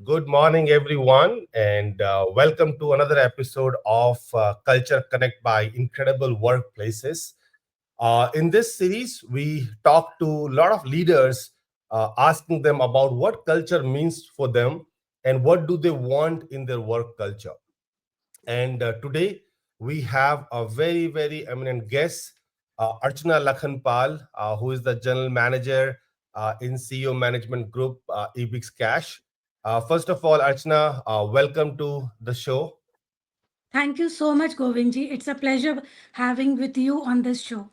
Good morning, everyone, and welcome to another episode of Culture Connect by Incredible Workplaces. In this series, we talk to a lot of leaders, asking them about what culture means for them and what do they want in their work culture. And today we have a very eminent guest, Archana Lakhanpal, who is the general manager in CEO Management Group, EBIX Cash. First of all, Archana, welcome to the show. Thank you so much, Govindji. It's a pleasure having with you on this show.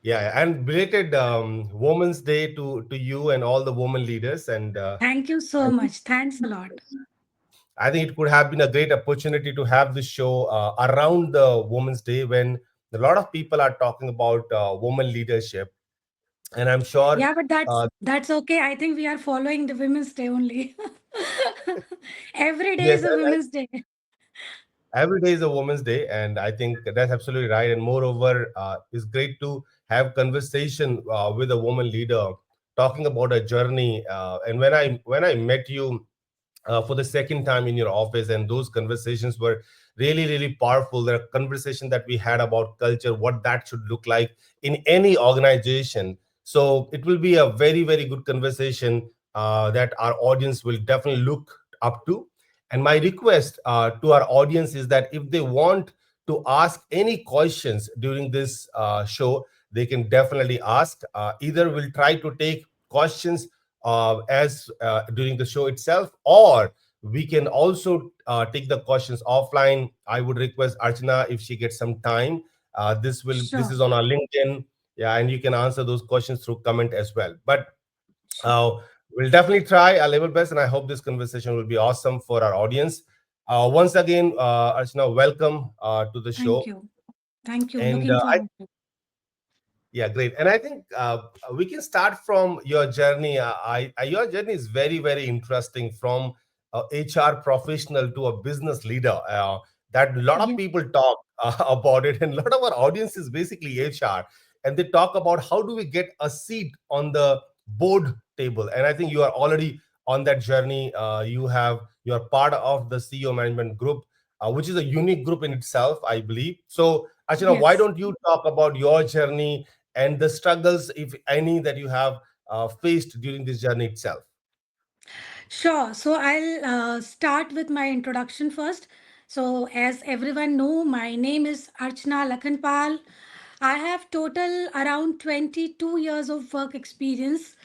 Yeah, and belated Women's Day to you and all the women leaders. And Thank you I so think much. Thanks a lot. I think it could have been a great opportunity to have this show around the Women's Day when a lot of people are talking about women leadership, and I'm sure. Yeah, but that's Uh, that's okay. I think we are following the Women's Day only. Every day yes, is a Women's Day. every day is a Women's Day, and I think that's absolutely right. And moreover, it's great to have conversation with a woman leader talking about a journey. And when I met you for the second time in your office, and those conversations were really powerful. The conversation that we had about culture, what that should look like in any organization. So it will be a very good conversation that our audience will definitely look up to. And my request to our audience is that if they want to ask any questions during this show, they can definitely ask. Either we'll try to take questions as during the show itself, or we can also take the questions offline. I would request Archana, if she gets some time, this Sure, is on our LinkedIn, yeah, and you can answer those questions through comment as well. But sure. uh, we'll definitely try our level best, and I hope this conversation will be awesome for our audience. Once again, Archana, welcome to the Thank show. you. Thank you. And Looking forward to it. yeah, great. And I think we can start from your journey. Your journey is very interesting, from HR professional to a business leader. That a lot of Yeah. people talk about it, and a lot of our audience is basically HR, and they talk about how do we get a seat on the board table. And I think you are already on that journey. You are part of the CEO management group, which is a unique group in itself, I believe. So, Achana, why Yes. don't you talk about your journey and the struggles, if any, that you have faced during this journey itself? Sure. So I'll start with my introduction first. So as everyone know, my name is Archana Lakhanpal. I have total around 22 years of work experience,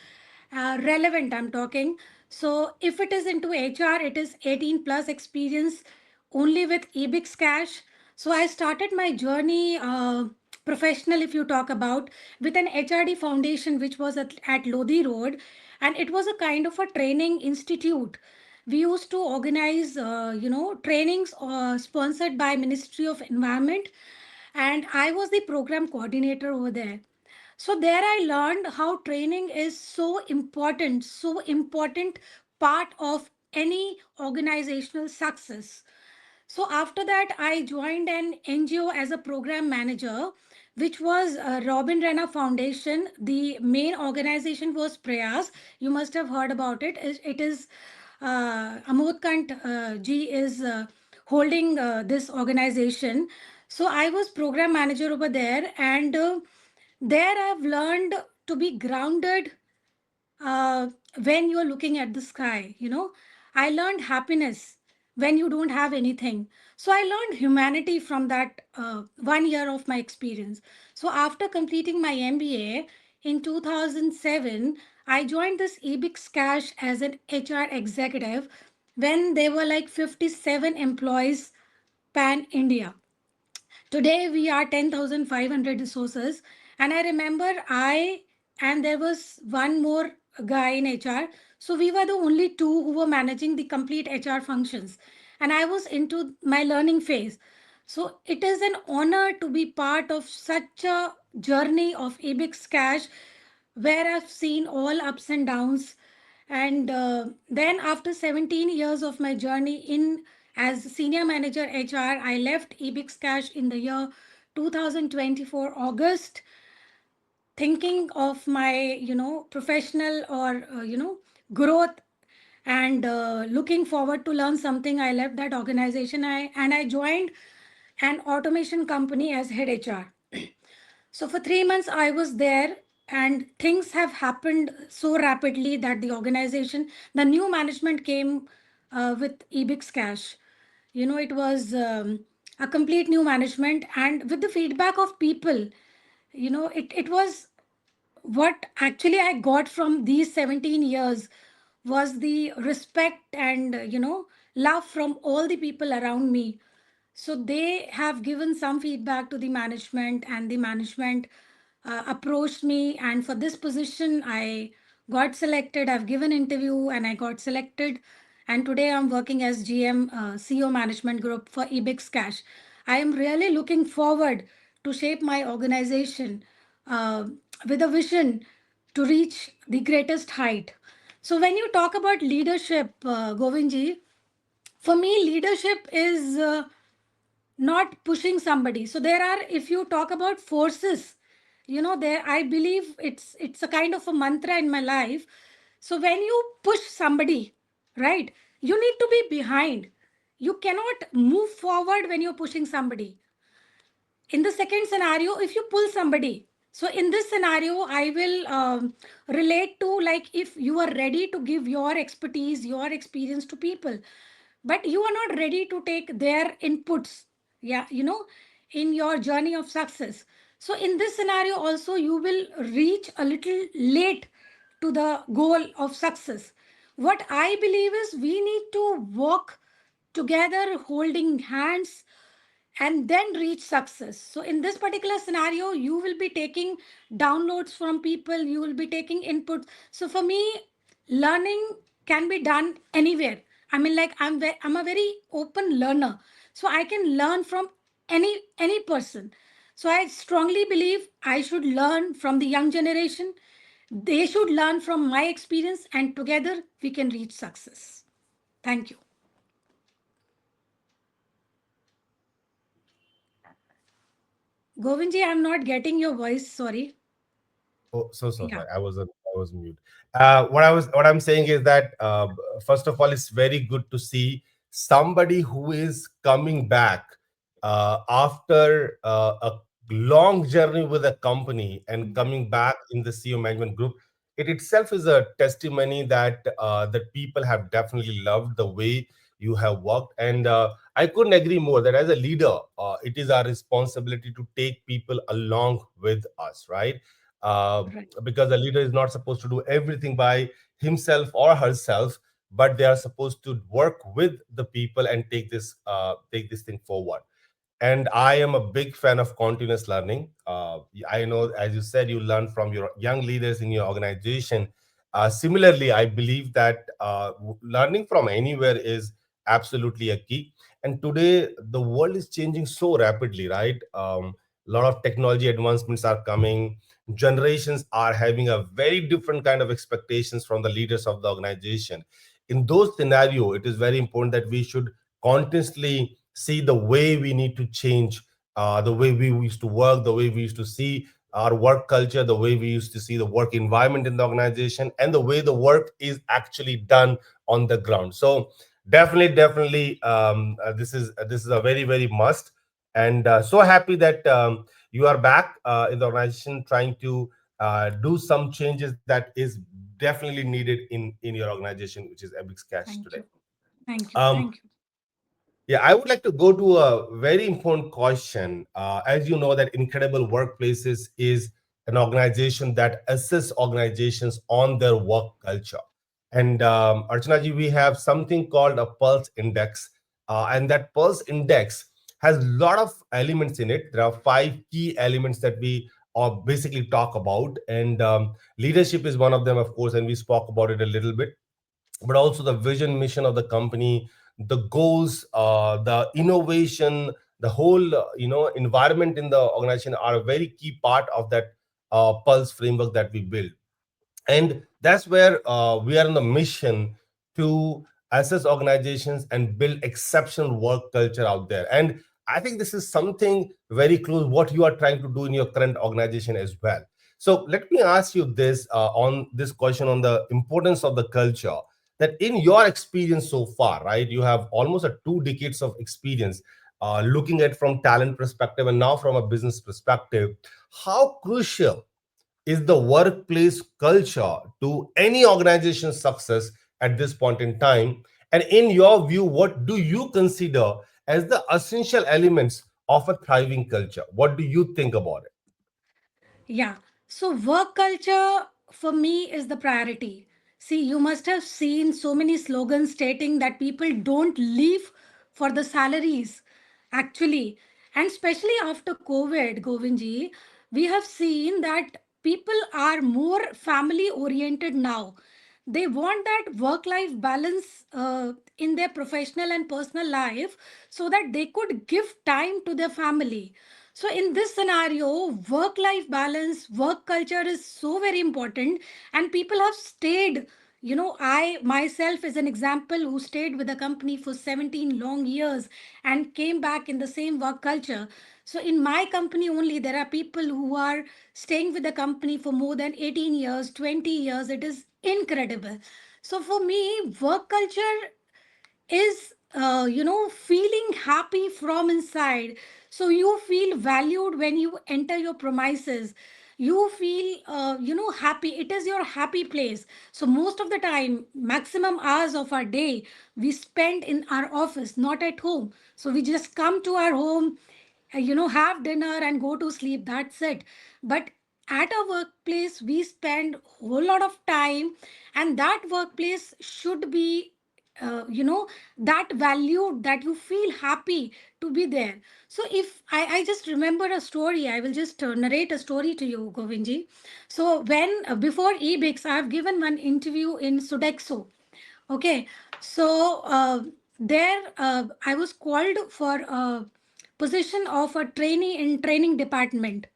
relevant I'm talking. So if it is into HR, it is 18 plus experience only with EBIX Cash. So I started my journey professional, if you talk about, with an HRD foundation, which was at Lodi Road, and it was a kind of a training institute. We used to organize, trainings sponsored by Ministry of Environment, and I was the program coordinator over there. So there I learned how training is so important part of any organizational success. So after that, I joined an NGO as a program manager, which was Robin Rena Foundation. The main organization was Prayas. You must have heard about it. It is Amod Kant ji is holding this organization. So I was program manager over there, and there I've learned to be grounded uh, when you're looking at the sky. I learned happiness when you don't have anything. So I learned humanity from that 1 year of my experience. So after completing my MBA in 2007, I joined this EBIX Cash as an HR executive when there were like 57 employees pan India. Today we are 10,500 resources. And I remember and there was one more guy in HR. So we were the only two who were managing the complete HR functions. And I was into my learning phase. So it is an honor to be part of such a journey of EBIX Cash, where I've seen all ups and downs. And then after 17 years of my journey in as senior manager HR, I left EBIX Cash in the year 2024 August, thinking of my professional or growth. and looking forward to learn something, I left that organization. I joined an automation company as head HR. So for 3 months I was there, and things have happened so rapidly that the new management came with EBIX Cash. It was a complete new management, and with the feedback of people, it was what actually I got from these 17 years was the respect and love from all the people around me. So they have given some feedback to the management, and the management approached me, and for this position I got selected. I've given interview and I got selected, and today I'm working as GM, CEO Management Group for EBIX Cash. I am really looking forward to shape my organization uh, with a vision to reach the greatest height. So when you talk about leadership, Govindji, for me leadership is not pushing somebody. So there are, if you talk about forces, there I believe it's a kind of a mantra in my life. So when you push somebody, right, you need to be behind. You cannot move forward when you're pushing somebody. In the second scenario, if you pull somebody, so in this scenario I will relate to, like, if you are ready to give your expertise, your experience to people, but you are not ready to take their inputs, yeah, in your journey of success. So in this scenario also you will reach a little late to the goal of success. What I believe is we need to walk together holding hands and then reach success. So in this particular scenario, you will be taking downloads from people, you will be taking input. So for me, learning can be done anywhere. I mean, like, I'm a very open learner, so I can learn from any person. So I strongly believe I should learn from the young generation. They should learn from my experience, and together we can reach success. Thank you. Govindji, I'm not getting your voice. Sorry. Oh, so Yeah. sorry. I was mute. What I'm saying is that first of all, it's very good to see somebody who is coming back after a long journey with a company and coming back in the CEO management group. It itself is a testimony that that people have definitely loved the way you have worked, and I couldn't agree more that as a leader, it is our responsibility to take people along with us, right? uh, Right. because the leader is not supposed to do everything by himself or herself, but they are supposed to work with the people and take this thing forward. And I am a big fan of continuous learning. I know, as you said, you learn from your young leaders in your organization. Similarly, I believe that learning from anywhere is absolutely a key. And today, the world is changing so rapidly, right? A lot of technology advancements are coming. Generations are having a very different kind of expectations from the leaders of the organization. In those scenario, it is very important that we should continuously see the way we need to change, the way we used to work, the way we used to see our work culture, the way we used to see the work environment in the organization, and the way the work is actually done on the ground. So definitely, this is a very must, and so happy that you are back in the organization, trying to do some changes that is definitely needed in your organization, which is EBIX Cash Thank today. you. Thank you. Um, Thank you. yeah, I would like to go to a very important question. As you know, that Incredible Workplaces is an organization that assists organizations on their work culture. And Archana ji, we have something called a Pulse Index, and that Pulse Index has a lot of elements in it. There are five key elements that we basically talk about, and leadership is one of them, of course, and we spoke about it a little bit, but also the vision mission of the company, the goals, the innovation, the whole environment in the organization are a very key part of that pulse framework that we build. And that's where we are on the mission to assess organizations and build exceptional work culture out there. And I think this is something very close what you are trying to do in your current organization as well. So let me ask you this, on this question on the importance of the culture. that in your experience so far, right? You have almost a 2 decades of experience looking at from talent perspective and now from a business perspective. How crucial is the workplace culture to any organization's success at this point in time? And in your view, what do you consider as the essential elements of a thriving culture? What do you think about it? Yeah. So work culture for me is the priority. See, you must have seen so many slogans stating that people don't leave for the salaries, actually. And especially after COVID, Govindji, we have seen that people are more family oriented now. They want that work life balance in their professional and personal life so that they could give time to their family. So, in this scenario, work life balance, work culture is so very important, and people have stayed. I myself is an example who stayed with the company for 17 long years and came back in the same work culture. So, in my company only, there are people who are staying with the company for more than 18 years, 20 years. It is incredible. So, for me, work culture is feeling happy from inside. So you feel valued when you enter your premises. You feel happy. It is your happy place. So most of the time, maximum hours of our day we spend in our office, not at home. So we just come to our home, have dinner and go to sleep. That's it. But at a workplace we spend whole lot of time, and that workplace should be that valued, that you feel happy to be there. So if I just remember a story, I will just narrate a story to you, Govindji. So when before EBIX, I have given one interview in Sodexo. Okay. So there I was called for a position of a trainee in training department.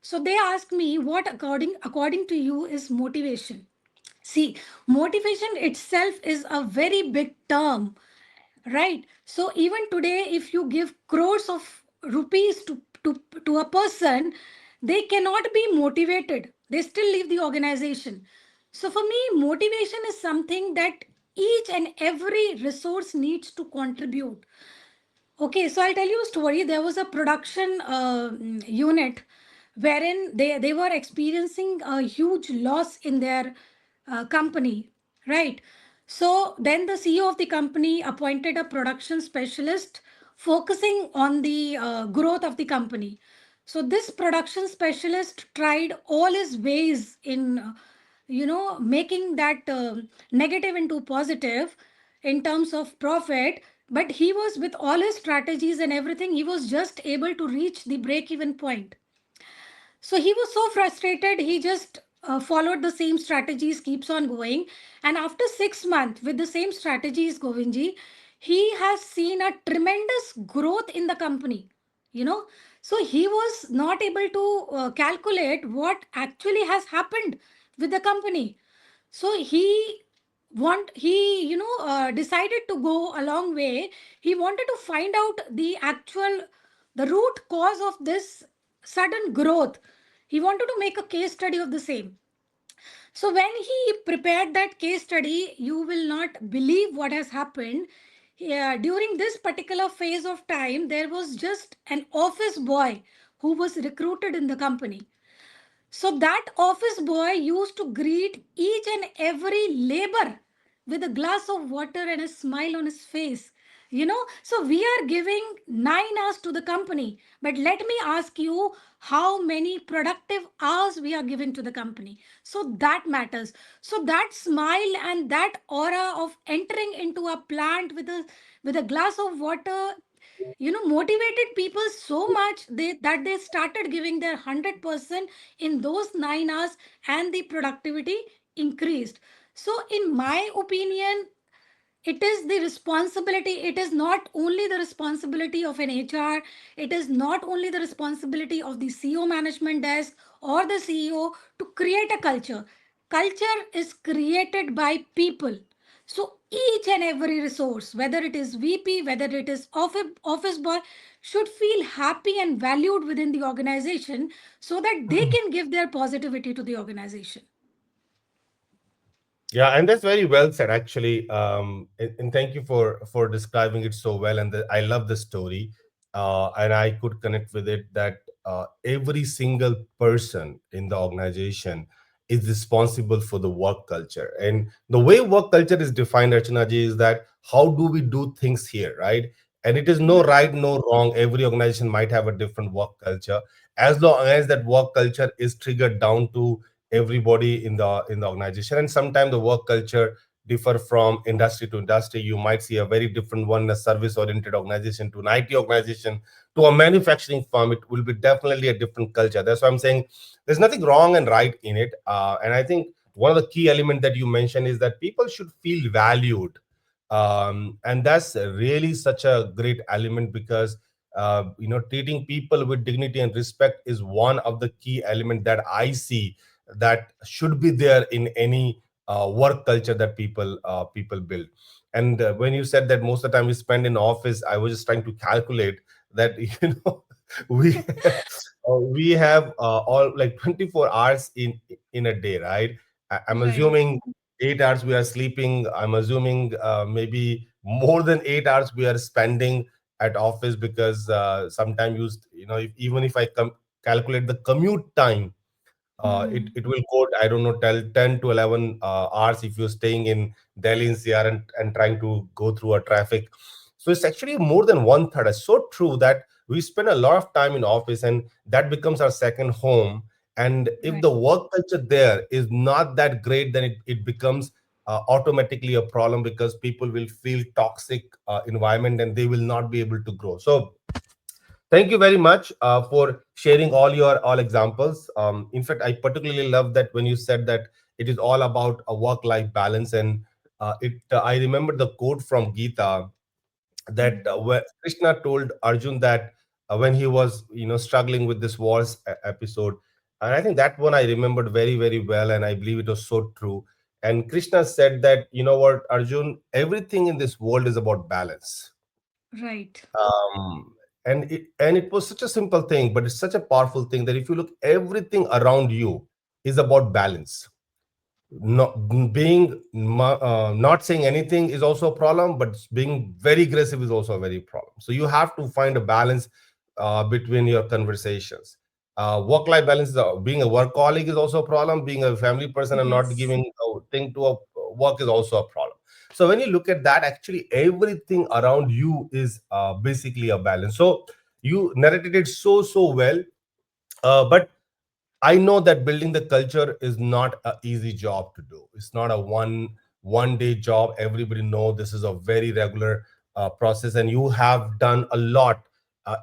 So they asked me, what according to you is motivation? See, motivation itself is a very big term, right? So even today, if you give crores of rupees to a person, they cannot be motivated. They still leave the organization. So for me, motivation is something that each and every resource needs to contribute. Okay, so I'll tell you a story. There was a production unit wherein they were experiencing a huge loss in their company, right? So then the CEO of the company appointed a production specialist focusing on the growth of the company. So this production specialist tried all his ways in, making that negative into positive in terms of profit. But he was, with all his strategies and everything, he was just able to reach the break even point. So he was so frustrated, he just followed the same strategies, keeps on going. And after 6 months with the same strategies, Govindji, he has seen a tremendous growth in the company. You know, so he was not able to calculate what actually has happened with the company. So he decided to go a long way. He wanted to find out the root cause of this sudden growth. He wanted to make a case study of the same. So when he prepared that case study, you will not believe what has happened. Yeah, during this particular phase of time, there was just an office boy who was recruited in the company. So that office boy used to greet each and every labor with a glass of water and a smile on his face. So we are giving 9 hours to the company, but let me ask you how many productive hours we are giving to the company. So that matters. So that smile and that aura of entering into a plant with a glass of water, motivated people so much that they started giving their 100% in those 9 hours, and the productivity increased. So in my opinion, it is the responsibility. It is not only the responsibility of an HR. It is not only the responsibility of the CEO management desk or the CEO to create a culture. Culture is created by people. So each and every resource, whether it is VP, whether it is office boy, should feel happy and valued within the organization so that they can give their positivity to the organization. Yeah, and that's very well said, actually. And thank you for describing it so well. And I love the story, and I could connect with it that every single person in the organization is responsible for the work culture. And the way work culture is defined, Archana ji, is that how do we do things here, right? And it is no Right. right, no wrong. Every organization might have a different work culture, as long as that work culture is triggered down to everybody in the organization. And sometimes the work culture differ from industry to industry. You might see a very different one, a service oriented organization to an IT organization to a manufacturing firm. It will be definitely a different culture. That's why I'm saying there's nothing wrong and right in it. And I think one of the key elements that you mentioned is that people should feel valued. And that's really such a great element, because treating people with dignity and respect is one of the key elements that I see that should be there in any work culture that people build. And when you said that most of the time we spend in office, I was just trying to calculate that we we have all like 24 hours in a day, right? I'm Right. assuming 8 hours we are sleeping. I'm assuming maybe more than 8 hours we are spending at office, because sometimes even if I calculate the commute time, Hmm. it will quote, I don't know, tell 10 to 11 hours if you're staying in Delhi NCR and trying to go through a traffic. So it's actually more than one third. It's so true that we spend a lot of time in office, and that becomes our second home. And if Right. the work culture there is not that great, then it becomes automatically a problem, because people will feel toxic environment and they will not be able to grow. So thank you very much for sharing all examples. In fact, I particularly love that when you said that it is all about a work-life balance, and it. I remember the quote from Gita that Hmm. where Krishna told Arjun that when he was struggling with this wars episode, and I think that one I remembered very very well, and I believe it was so true. And Krishna said that, you know what, Arjun, everything in this world is about balance. Right. And it was such a simple thing, but it's such a powerful thing that if you look, everything around you is about balance. Not being not saying anything is also a problem, but being very aggressive is also a very problem. So you have to find a balance between your conversations. Work life balance is being a workaholic is also a problem. Being a family person and not Yes. giving a thing to a work is also a problem. So when you look at that, actually everything around you is basically a balance. So you narrated it so well. But I know that building the culture is not an easy job to do. It's not a one day job. Everybody know this is a very regular process, and you have done a lot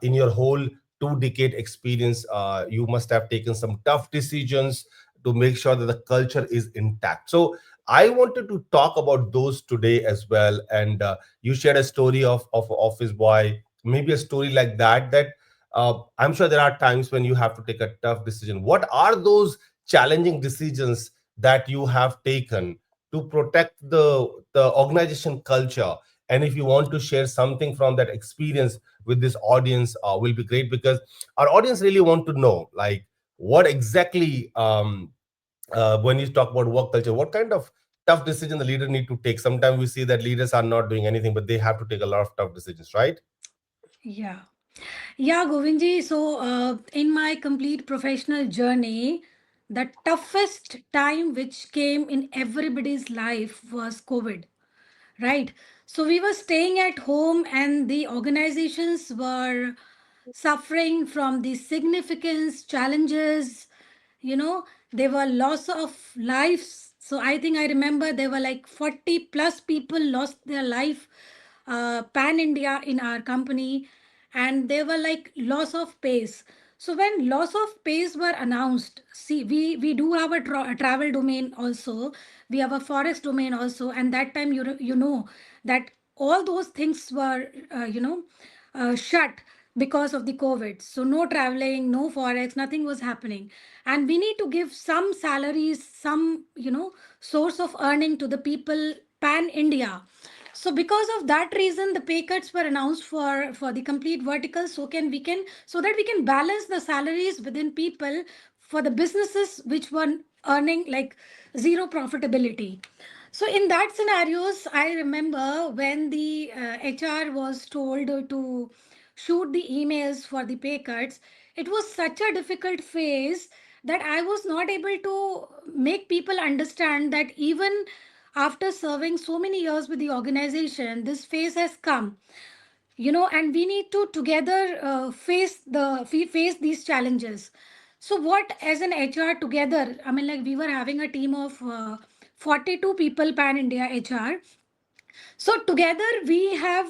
in your whole 2 decade experience. You must have taken some tough decisions to make sure that the culture is intact. So I wanted to talk about those today as well. And you shared a story of office boy, maybe a story like that. I'm sure there are times when you have to take a tough decision. What are those challenging decisions that you have taken to protect the organization culture? And if you want to share something from that experience with this audience, will be great, because our audience really want to know, like, what exactly, when you talk about work culture, what kind of tough decision the leader need to take. Sometimes we see that leaders are not doing anything, but they have to take a lot of tough decisions, right? Yeah. Yeah, Govindji. So, in my complete professional journey, the toughest time which came in everybody's life was COVID, right? So, we were staying at home, and the organizations were suffering from the significance challenges. There were loss of lives. So I think I remember there were like 40 plus people lost their life, pan India in our company. And there were like loss of pace. So when loss of pace were announced, see, we do have a travel domain also, we have a forest domain also, and that time you know that all those things were shut because of the COVID. So no traveling, no forex, nothing was happening. And we need to give some salaries, some, source of earning to the people pan India. So because of that reason, the pay cuts were announced for the complete vertical. So that we can balance the salaries within people for the businesses which were earning like zero profitability. So in that scenarios, I remember when the HR was told to shoot the emails for the pay cuts, it was such a difficult phase that I was not able to make people understand that even after serving so many years with the organization, this phase has come, and we need to together face these challenges. So what, as an HR together, I mean, like, we were having a team of 42 people pan India HR. So together we have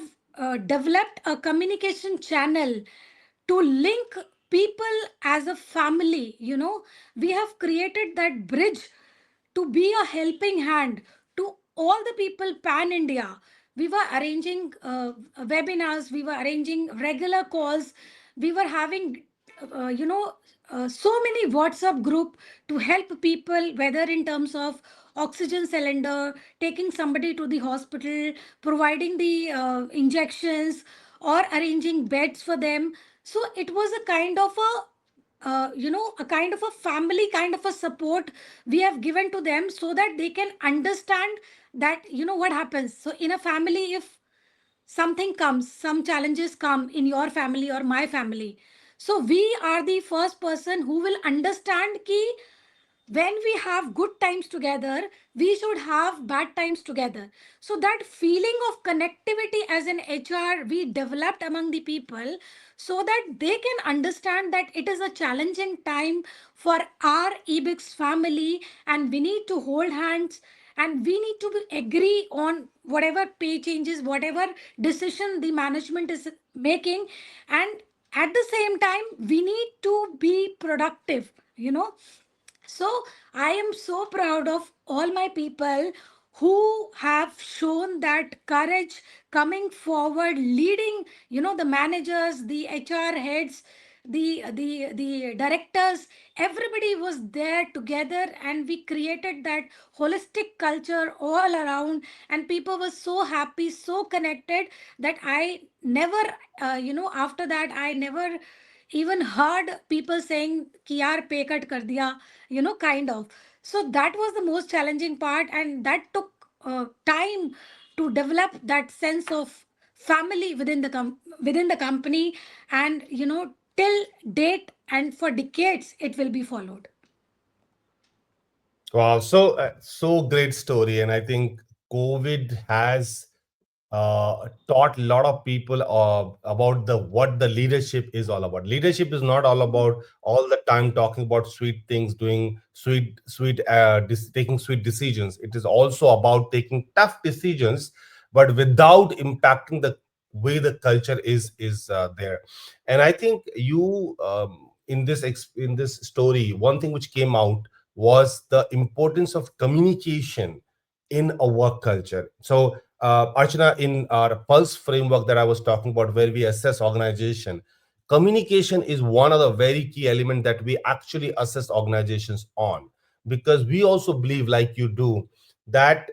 developed a communication channel to link people as a family. We have created that bridge to be a helping hand to all the people pan India. We were arranging webinars, we were arranging regular calls, we were having, so many WhatsApp group to help people, whether in terms of oxygen cylinder, taking somebody to the hospital, providing the injections, or arranging beds for them. So it was a kind of a kind of a family kind of a support we have given to them, so that they can understand that, what happens. So in a family, if something comes, some challenges come in your family or my family, so we are the first person who will understand ki when we have good times together, we should have bad times together. So that feeling of connectivity as an HR we developed among the people, so that they can understand that it is a challenging time for our EBIX family, and we need to hold hands, and we need to agree on whatever pay changes, whatever decision the management is making. And at the same time, we need to be productive. So I am so proud of all my people who have shown that courage, coming forward, leading, the managers, the HR heads, the directors. Everybody was there together, and we created that holistic culture all around, and people were so happy, so connected, that I never, after that, I never even heard people saying कि यार pay cut कर दिया, kind of. So that was the most challenging part, and that took time to develop that sense of family within the company, and till date and for decades it will be followed. Wow, so great story, and I think COVID has taught a lot of people about the what the leadership is all about. Leadership is not all about all the time talking about sweet things, doing taking sweet decisions. It is also about taking tough decisions, but without impacting the way the culture is there. And I think you in this story, one thing which came out was the importance of communication in a work culture. So Archana, in our Pulse framework that I was talking about, where we assess organization, communication is one of the very key elements that we actually assess organizations on. Because we also believe, like you do, that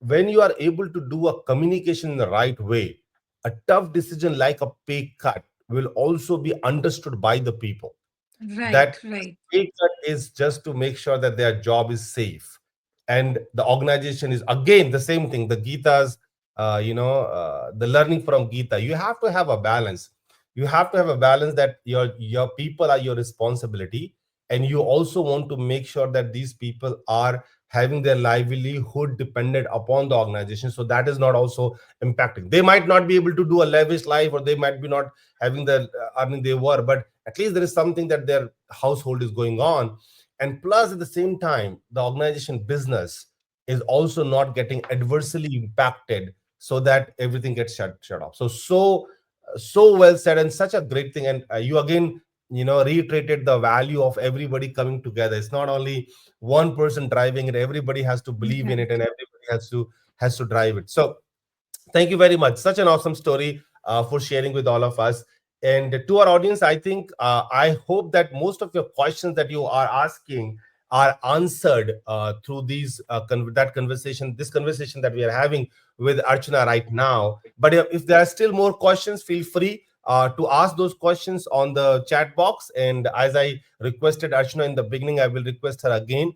when you are able to do a communication in the right way, a tough decision like a pay cut will also be understood by the people. Right, That right. pay cut is just to make sure that their job is safe, and the organization is again the same thing. The Gita's, the learning from Gita, you have to have a balance. You have to have a balance that your people are your responsibility, and you also want to make sure that these people are having their livelihood dependent upon the organization, so that is not also impacting. They might not be able to do a lavish life, or they might be not having the earning they were, but at least there is something that their household is going on. And plus, at the same time, the organization business is also not getting adversely impacted, so that everything gets shut off. So well said, and such a great thing. And you again, reiterated the value of everybody coming together. It's not only one person driving it, everybody has to believe in it, Right. and everybody has to drive it. So thank you very much. Such an awesome story for sharing with all of us. And to our audience, I think, I hope that most of your questions that you are asking are answered through that conversation, this conversation that we are having with Archana right now. But if there are still more questions, feel free to ask those questions on the chat box. And as I requested Archana in the beginning, I will request her again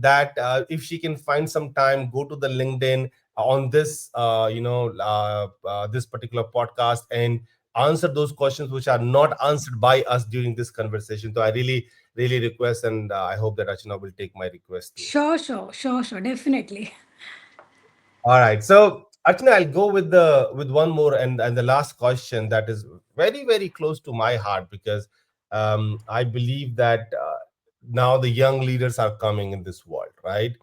that if she can find some time, go to the LinkedIn on this this particular podcast and answer those questions which are not answered by us during this conversation. So I really request, and I hope that Rachana will take my request too. Sure, definitely. All right. So actually, I'll go with the with one more and the last question that is very close to my heart, because I believe that now the young leaders are coming in this world, right?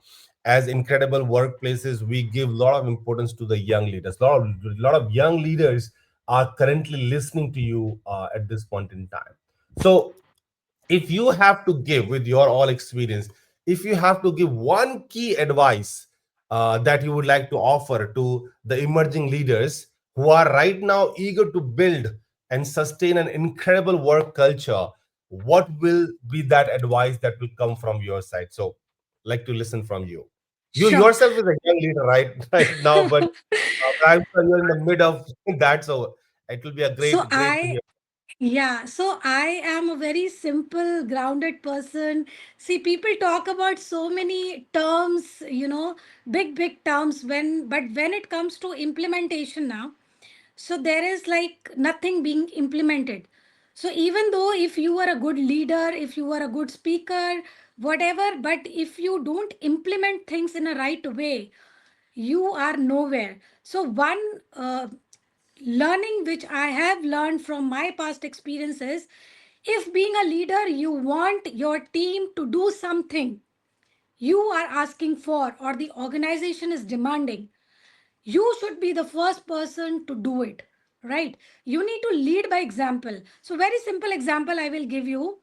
As incredible workplaces, we give a lot of importance to the young leaders. A lot of young leaders are currently listening to you at this point in time. So if you have to give, with your all experience, if you have to give one key advice that you would like to offer to the emerging leaders who are right now eager to build and sustain an incredible work culture, what will be that advice that will come from your side? So like to listen from you. You Sure. yourself is a young leader right now, but I'm sure you're in the mid of that, so it will be a So great to I hear. Yeah, so I am a very simple, grounded person. See, people talk about so many terms, big terms but when it comes to implementation now, so there is like nothing being implemented. So even though if you are a good leader, if you are a good speaker, whatever, but if you don't implement things in a right way, you are nowhere. So one learning which I have learned from my past experiences, if being a leader you want your team to do something you are asking for or the organization is demanding, you should be the first person to do it, right? You need to lead by example. So very simple example I will give you.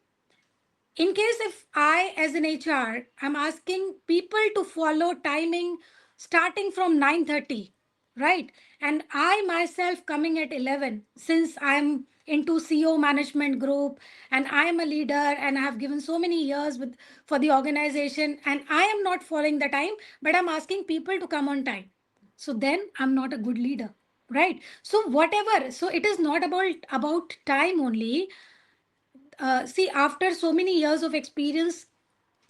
In case if I as an HR I'm asking people to follow timing starting from 9:30, right? And I myself coming at 11, since I'm into CEO management group and I am a leader and I have given so many years with for the organization, and I am not following the time but I'm asking people to come on time, so then I'm not a good leader, right? So whatever, so it is not about time only. See, after so many years of experience,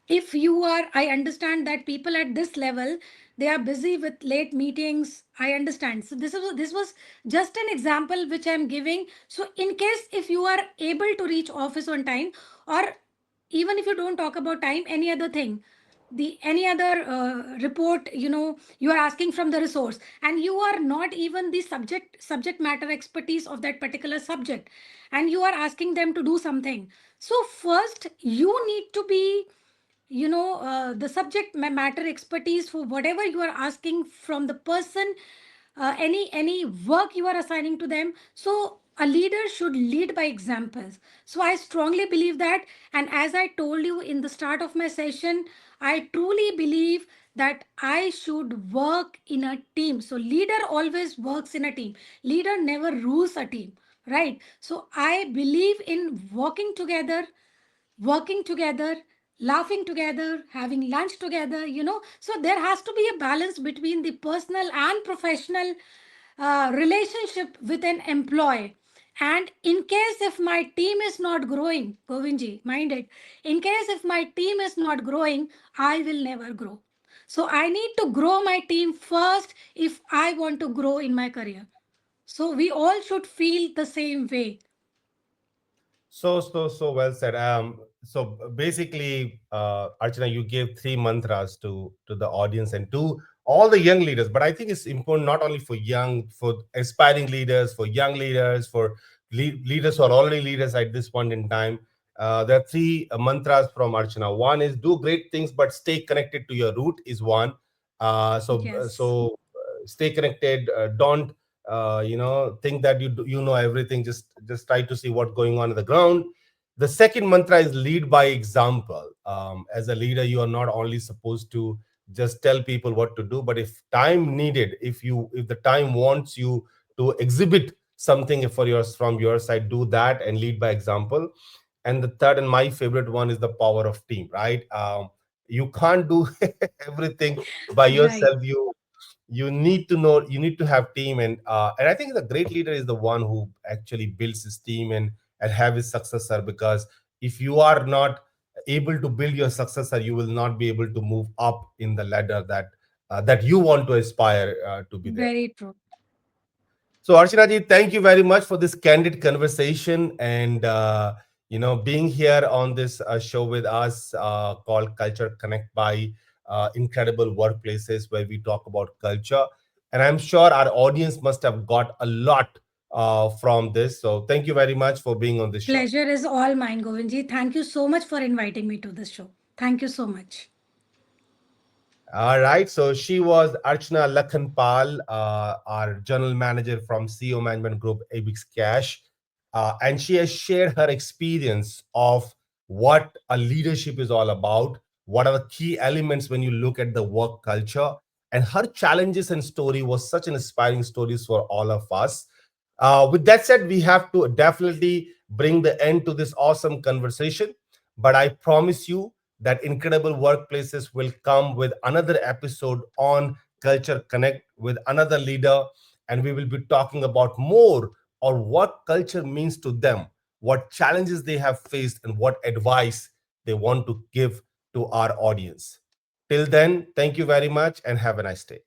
if you are, I understand that people at this level they are busy with late meetings, I understand. So this was just an example which I'm giving. So in case if you are able to reach office on time, or even if you don't talk about time, any other thing, the any other report, you are asking from the resource and you are not even the subject matter expertise of that particular subject, and you are asking them to do something. So first you need to be, the subject matter expertise for whatever you are asking from the person, any work you are assigning to them. So a leader should lead by examples. So I strongly believe that, and as I told you in the start of my session, I truly believe that I should work in a team. So leader always works in a team, leader never rules a team, right? So I believe in working together, laughing together, having lunch together, So there has to be a balance between the personal and professional relationship with an employee. And in case if my team is not growing, Govindji, mind it, in case if my team is not growing, I will never grow. So I need to grow my team first if I want to grow in my career. So we all should feel the same way. So well said. So basically, Archana, you gave three mantras to the audience and to all the young leaders. But I think it's important not only for aspiring leaders, for young leaders, for leaders who are already leaders at this point in time. There are three mantras from Archana. One is do great things, but stay connected to your root. Is one. Yes. Stay connected. Don't think that you know everything. Just try to see what's going on the ground. The second mantra is lead by example. As a leader, you are not only supposed to just tell people what to do, but if time needed, if the time wants you to exhibit something for yours from your side, do that and lead by example. And the third and my favorite one is the power of team, right? You can't do everything by Right. yourself. You need to have team, and I think the great leader is the one who actually builds his team and have his successor, because if you are not able to build your success, or you will not be able to move up in the ladder that you want to aspire to be there. Very true. So, Archana ji, thank you very much for this candid conversation and being here on this show with us called Culture Connect by Incredible Workplaces, where we talk about culture. And I'm sure our audience must have got a lot from this. So, thank you very much for being on this show. Pleasure is all mine, Govindji. Thank you so much for inviting me to this show. Thank you so much. All right. So she was Archana Lakhanpal, our general manager from CEO Management Group, EBIX Cash. And she has shared her experience of what a leadership is all about, what are the key elements when you look at the work culture. And her challenges and story was such an inspiring stories for all of us. With that said, we have to definitely bring the end to this awesome conversation. But I promise you, that Incredible Workplaces will come with another episode on Culture Connect with another leader, and we will be talking about more on what culture means to them, what challenges they have faced, and what advice they want to give to our audience. Till then, thank you very much and have a nice day.